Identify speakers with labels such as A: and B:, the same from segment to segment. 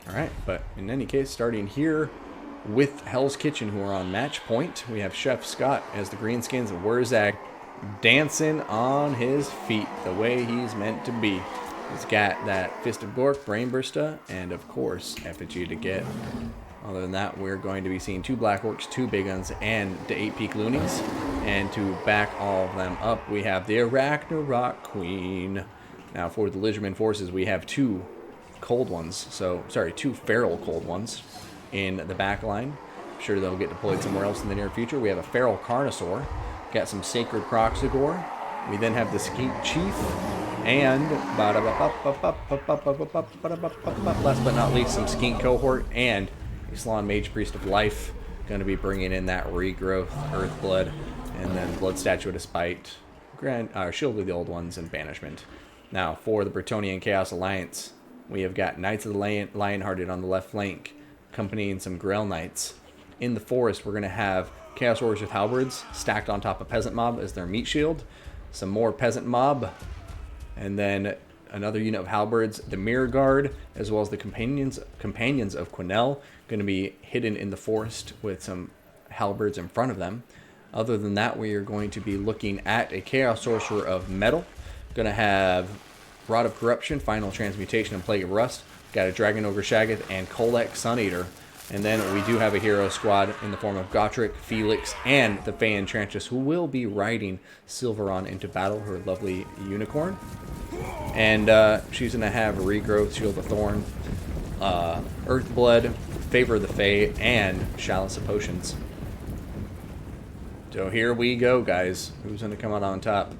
A: Alright, but in any case, starting here with Hell's Kitchen, who are on match point, we have Chef Scott as the Greenskins and Wurzag dancing on his feet the way he's meant to be. He's got that Fist of Gork, Brainburster, and of course, Effigy to get. Other than that, we're going to be seeing 2 Black Orcs, 2 Big Guns, and the 8-Peak Loonies. And to back all of them up, we have the Arachnarok Queen. Now, for the Lizardmen forces, we have 2 cold ones. So, sorry, 2 feral cold ones in the back line. I'm sure they'll get deployed somewhere else in the near future. We have a feral Carnosaur. Got some Sacred Croxagore. We then have the Skeet Chief. And last but not least, some Skink Cohort and a Slann Mage Priest of Life. Going to be bringing in that Regrowth, Earthblood, and then Blood Statue of Despite, Shield of the Old Ones, and Banishment. Now, for the Bretonnia and Chaos Alliance, we have got Knights of the Lionhearted on the left flank, accompanying some Grail Knights. In the forest, we're going to have Chaos Warriors with Halberds stacked on top of Peasant Mob as their meat shield. Some more Peasant Mob, and then another unit of Halberds, the Mirror Guard, as well as the Companions of Quenelle, going to be hidden in the forest with some Halberds in front of them. Other than that, we are going to be looking at a Chaos Sorcerer of Metal. Going to have Rod of Corruption, Final Transmutation, and Plague of Rust. Got a Dragon Ogre Shaggoth and Kolek Sun Eater. And then we do have a hero squad in the form of Gotrek, Felix, and the Fey Enchantress, who will be riding Silveron into battle, her lovely unicorn. And she's going to have Regrowth, Shield of Thorn, Earthblood, Favor of the Fey, and Chalice of Potions. So here we go, guys. Who's going to come out on top?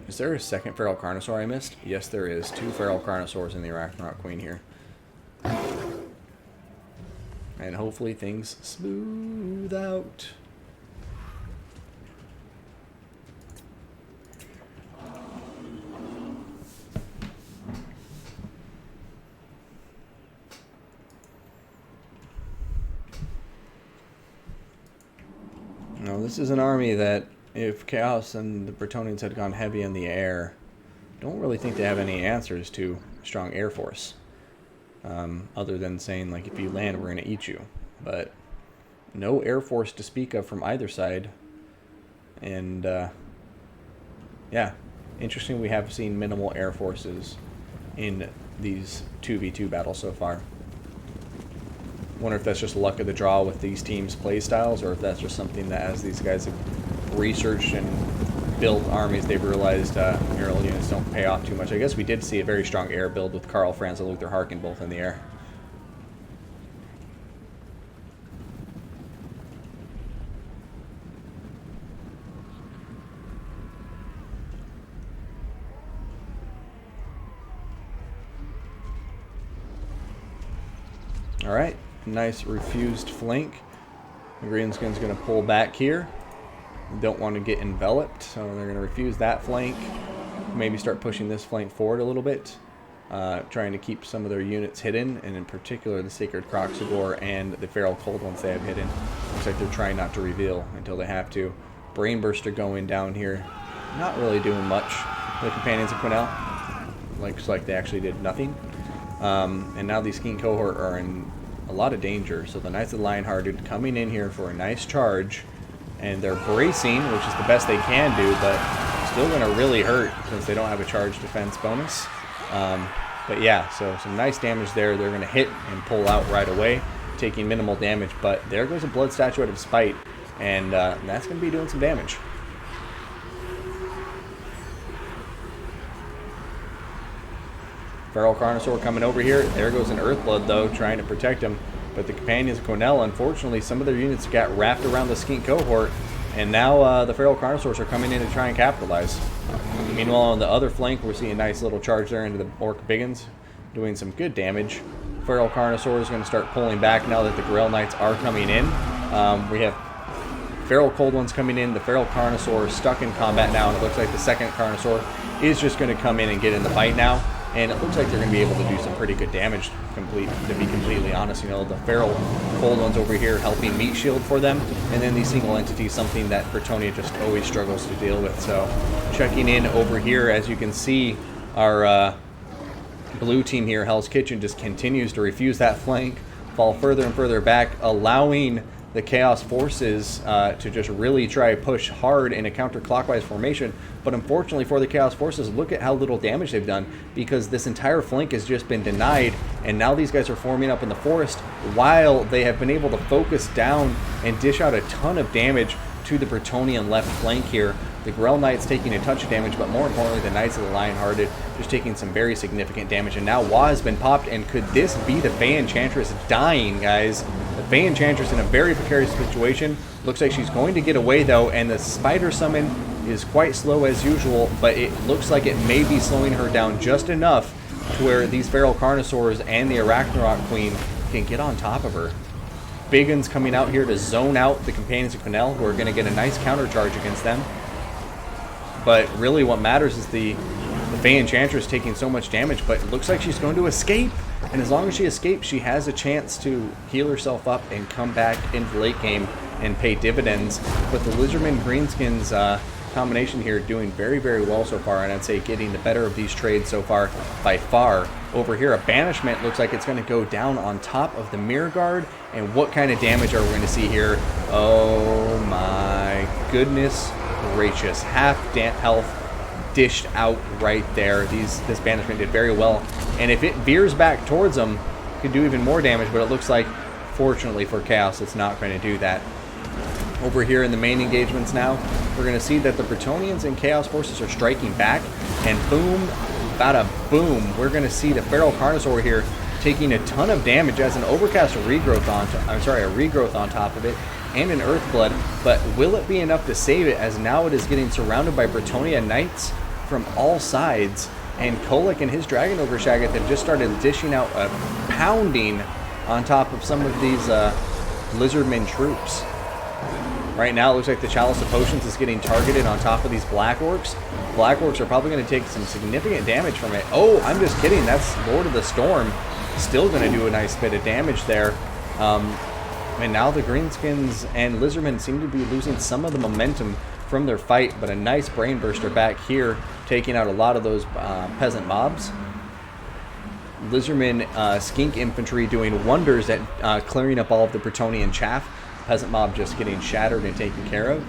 A: Is there a second Feral Carnosaur I missed? Yes, there is. 2 Feral Carnosaurs in the Arachnarok Queen here. And hopefully things smooth out. Now, this is an army that, if Chaos and the Bretonnians had gone heavy in the air, don't really think they have any answers to a strong air force. Other than saying, like, if you land, we're going to eat you. But no air force to speak of from either side. And, yeah, interesting we have seen minimal air forces in these 2v2 battles so far. Wonder if that's just luck of the draw with these teams' playstyles, or if that's just something that, as these guys have researched and built armies, they've realized aerial units don't pay off too much. I guess we did see a very strong air build with Karl Franz and Luther Harkin both in the air. Alright, nice refused flank. The Greenskins going to pull back here. Don't want to get enveloped, so they're going to refuse that flank. Maybe start pushing this flank forward a little bit. Trying to keep some of their units hidden, and in particular the Sacred Croxagore and the Feral Cold ones they have hidden. Looks like they're trying not to reveal until they have to. Brainburster going down here. Not really doing much. The Companions of Quenelle. Looks like they actually did nothing. And now these Skink Cohort are in a lot of danger. So the Knights of the Lionhearted coming in here for a nice charge. And they're bracing, which is the best they can do, but still going to really hurt since they don't have a charge defense bonus. But yeah, so some nice damage there. They're going to hit and pull out right away, taking minimal damage. But there goes a Blood Statue of Spite, and that's going to be doing some damage. Feral Carnosaur coming over here. There goes an Earthblood, though, trying to protect him. But the Companions of Quenelle, unfortunately, some of their units got wrapped around the Skink Cohort, and now the Feral Carnosaurs are coming in to try and capitalize. Meanwhile, on the other flank, we're seeing a nice little charge there into the Orc Biggins, doing some good damage. Feral Carnosaur is going to start pulling back now that the Grail Knights are coming in. We have Feral Cold Ones coming in, the Feral Carnosaur is stuck in combat now, and it looks like the second Carnosaur is just going to come in and get in the fight now. And it looks like they're going to be able to do some pretty good damage, to be completely honest. You know, the Feral Cold Ones over here helping meat shield for them. And then these single entities, something that Bretonnia just always struggles to deal with. So checking in over here, as you can see, Our blue team here, Hell's Kitchen, just continues to refuse that flank, fall further and further back, allowing the Chaos Forces to just really try to push hard in a counterclockwise formation. But unfortunately for the Chaos Forces, look at how little damage they've done, because this entire flank has just been denied, and now these guys are forming up in the forest while they have been able to focus down and dish out a ton of damage to the Bretonnian left flank here. The Grell Knights taking a touch of damage, but more importantly, the Knights of the Lionhearted just taking some very significant damage. And now Wa has been popped, and could this be the Fey Enchantress dying, guys? The Fey Enchantress in a very precarious situation. Looks like she's going to get away, though, and the Spider Summon is quite slow as usual, but it looks like it may be slowing her down just enough to where these Feral Carnosaurs and the Arachnarok Queen can get on top of her. Biggun's coming out here to zone out the Companions of Quenelle, who are going to get a nice counter charge against them. But really what matters is the Fey Enchantress taking so much damage, but it looks like she's going to escape. And as long as she escapes, she has a chance to heal herself up and come back into the late game and pay dividends. But the Lizardmen Greenskins combination here doing very, very well so far, and I'd say getting the better of these trades so far by far. Over here, a Banishment looks like it's going to go down on top of the Mirror Guard. And what kind of damage are we going to see here? Oh my goodness gracious. Half health dished out right there. This Banishment did very well. And if it veers back towards them, it could do even more damage, but it looks like, fortunately for Chaos, it's not going to do that. Over here in the main engagements now, we're going to see that the Bretonnians and Chaos Forces are striking back, and boom, bada boom, we're going to see the Feral Carnosaur here taking a ton of damage as an Overcast regrowth a regrowth on top of it, and an Earthblood. But will it be enough to save it, as now it is getting surrounded by Bretonnia Knights from all sides, and Kolek and his Dragon Ogre Shaggoth have just started dishing out a pounding on top of some of these Lizardmen troops. Right now, it looks like the Chalice of Potions is getting targeted on top of these Black Orcs. Black Orcs are probably going to take some significant damage from it. Oh, I'm just kidding. That's Lord of the Storm. Still going to do a nice bit of damage there. And now the Greenskins and Lizardmen seem to be losing some of the momentum from their fight, but a nice Brain Burster back here, taking out a lot of those peasant mobs. Lizardmen Skink Infantry doing wonders at clearing up all of the Bretonnian chaff. Peasant mob just getting shattered and taken care of.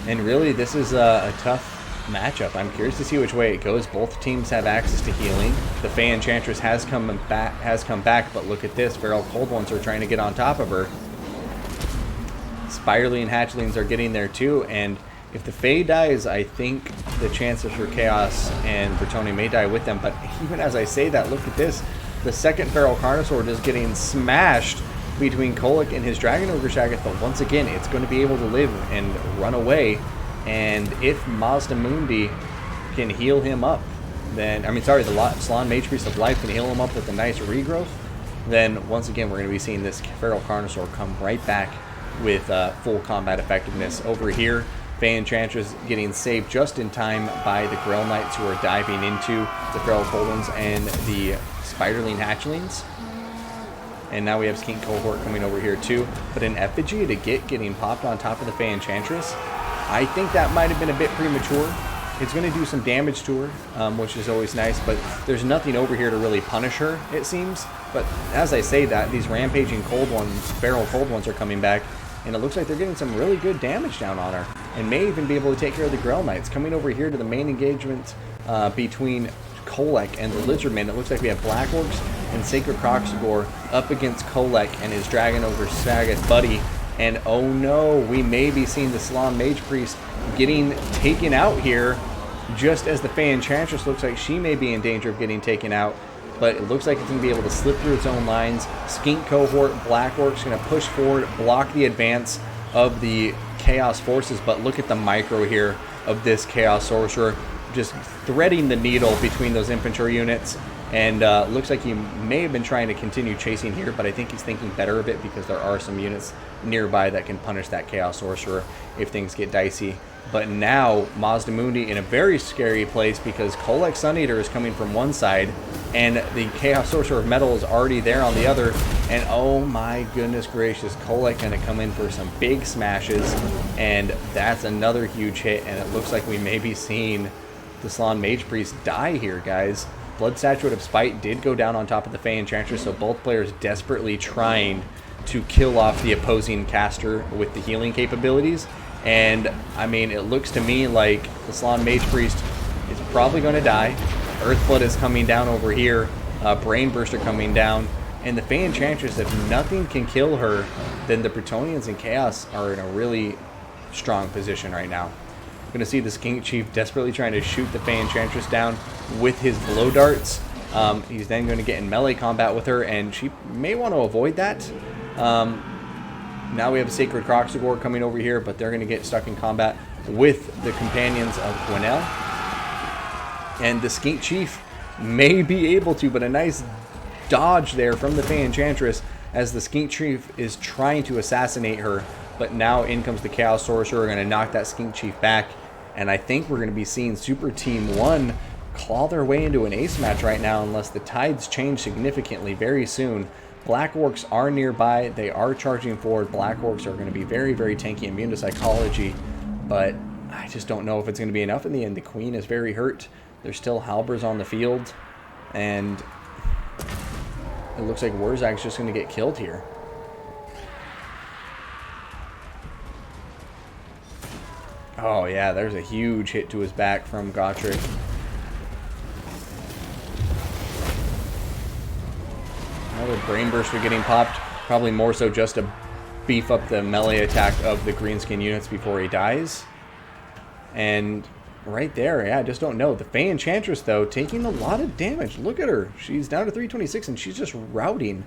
A: And really, this is a tough matchup. I'm curious to see which way it goes. Both teams have access to healing. The Fey Enchantress has come back, but look at this. Feral Cold Ones are trying to get on top of her. Spiderling Hatchlings are getting there too, and if the Fey dies, I think the chances for Chaos and Bretonnia may die with them. But even as I say that, look at this. The second Feral Carnosaur is getting smashed between Kolek and his Dragon Ogre Shaggoth, but once again, it's going to be able to live and run away. And if Mazda Mundi can heal him up, then, the Salon Mage Priest of Life can heal him up with a nice regrowth, then once again, we're going to be seeing this Feral Carnosaur come right back with full combat effectiveness. Over here, Fey Enchantress getting saved just in time by the Grell Knights, who are diving into the Feral Cold Ones and the Spiderling Hatchlings. And now we have Skink Cohort coming over here too. But an Effigy to getting popped on top of the Fey Enchantress, I think that might have been a bit premature. It's going to do some damage to her, which is always nice, but there's nothing over here to really punish her, it seems. But as I say that, these rampaging Feral Cold Ones are coming back, and it looks like they're getting some really good damage down on her, and may even be able to take care of the Grell Knights. Coming over here to the main engagement between Kolek and the Lizardmen, it looks like we have Black Orcs and Sacred Kroxigor up against Kolek and his Dragon Ogre Shaggoth buddy. And oh no, we may be seeing the Salon Mage Priest getting taken out here, just as the Fey Enchantress looks like she may be in danger of getting taken out. But it looks like it's going to be able to slip through its own lines. Skink Cohort, Black Orcs going to push forward, block the advance of the Chaos Forces. But look at the micro here of this Chaos Sorcerer, just threading the needle between those infantry units. And looks like he may have been trying to continue chasing here, but I think he's thinking better of it, because there are some units nearby that can punish that Chaos Sorcerer if things get dicey. But now Mazda Mundi in a very scary place, because Kolek Suneater is coming from one side and the Chaos Sorcerer of Metal is already there on the other. And oh my goodness gracious, Kolek going to come in for some big smashes, and that's another huge hit. And it looks like we may be seeing the Salon Mage Priest die here, guys. Blood Statuette of Spite did go down on top of the Fey Enchantress, so both players desperately trying to kill off the opposing caster with the healing capabilities. And, I mean, it looks to me like the Salon Mage Priest is probably going to die. Earthblood is coming down over here. Brain Burster coming down. And the Fey Enchantress, if nothing can kill her, then the Bretonnians and Chaos are in a really strong position right now. We're going to see the Skink Chief desperately trying to shoot the Fey Enchantress down with his blow darts. He's then going to get in melee combat with her, and she may want to avoid that. Now we have a Sacred Croxagore coming over here, but they're going to get stuck in combat with the companions of Gwenel. And the Skink Chief may be able to, but a nice dodge there from the Fey Enchantress as the Skink Chief is trying to assassinate her. But now in comes the Chaos Sorcerer. We're going to knock that Skink Chief back. And I think we're going to be seeing Super Team 1 claw their way into an ace match right now, unless the tides change significantly very soon. Black Orcs are nearby. They are charging forward. Black Orcs are going to be very, very tanky, immune to psychology. But I just don't know if it's going to be enough in the end. The Queen is very hurt. There's still Halbers on the field. And it looks like Wurzag's just going to get killed here. Oh, yeah, there's a huge hit to his back from Gotrek. Another Brain Burster getting popped. Probably more so just to beef up the melee attack of the Greenskin units before he dies. And right there, yeah, I just don't know. The Fey Enchantress, though, taking a lot of damage. Look at her. She's down to 326, and she's just routing.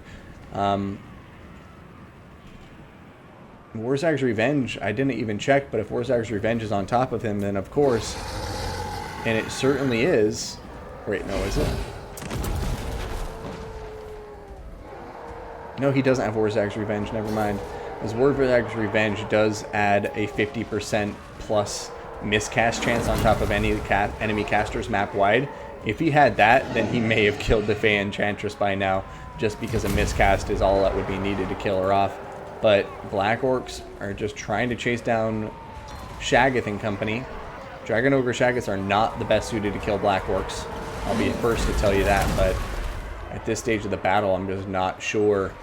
A: Wurzag's Revenge, I didn't even check, but if Wurzag's Revenge is on top of him, then of course, and it certainly is. Wait, no, is it? No, he doesn't have Wurzag's Revenge, never mind. Because Wurzag's Revenge does add a 50% plus miscast chance on top of any enemy casters map-wide. If he had that, then he may have killed the Fey Enchantress by now, just because a miscast is all that would be needed to kill her off. But Black Orcs are just trying to chase down Shaggoth and company. Dragon Ogre Shaggoths are not the best suited to kill Black Orcs. I'll be the first to tell you that, but at this stage of the battle, I'm just not sure,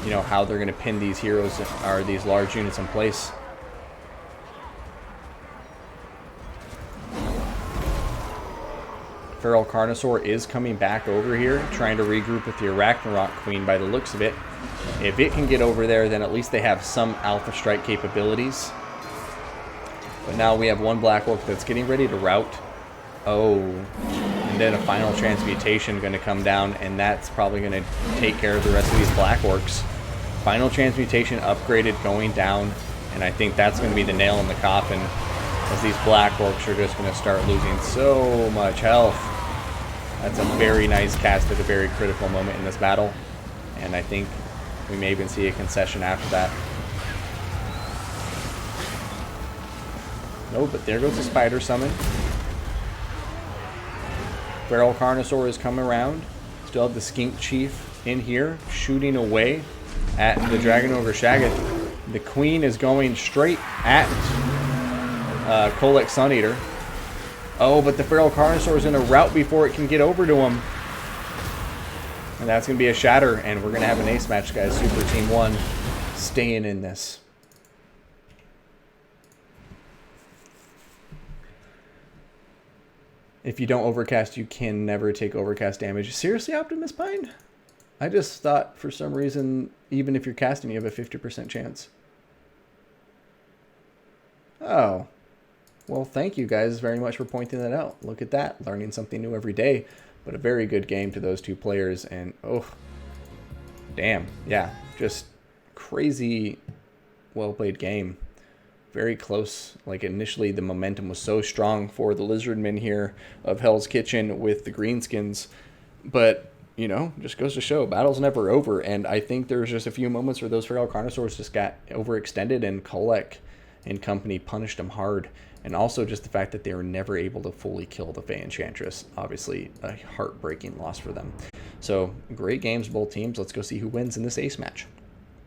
A: you know, how they're going to pin these heroes or these large units in place. Feral Carnosaur is coming back over here, trying to regroup with the Arachnarok Queen by the looks of it. If it can get over there, then at least they have some Alpha Strike capabilities. But now we have one Black Orc that's getting ready to rout. Oh, and then a Final Transmutation going to come down, and that's probably going to take care of the rest of these Black Orcs. Final Transmutation upgraded going down, and I think that's going to be the nail in the coffin, as these Black Orcs are just going to start losing so much health. That's a very nice cast at a very critical moment in this battle, and I think we may even see a concession after that. No, but there goes the Spider Summon. Feral Carnosaur is coming around. Still have the Skink Chief in here, shooting away at the Dragon Ogre Shaggoth. The Queen is going straight at Kolek Suneater. Oh, but the Feral Carnosaur is in a rout before it can get over to him. And that's going to be a shatter, and we're going to have an ace match, guys. Super Team 1 staying in this. If you don't overcast, you can never take overcast damage. Seriously, Optimus Pine? I just thought for some reason, even if you're casting, you have a 50% chance. Oh. Well, thank you guys very much for pointing that out. Look at that. Learning something new every day. But a very good game to those two players. And, oh, damn. Yeah, just crazy well-played game. Very close. Like, initially, the momentum was so strong for the Lizardmen here of Hell's Kitchen with the Greenskins. But, you know, just goes to show, battle's never over. And I think there's just a few moments where those Feral Carnosaurs just got overextended, and Kolek and company punished them hard. And also just the fact that they were never able to fully kill the Fey Enchantress. Obviously, a heartbreaking loss for them. So, great games, both teams. Let's go see who wins in this ace match.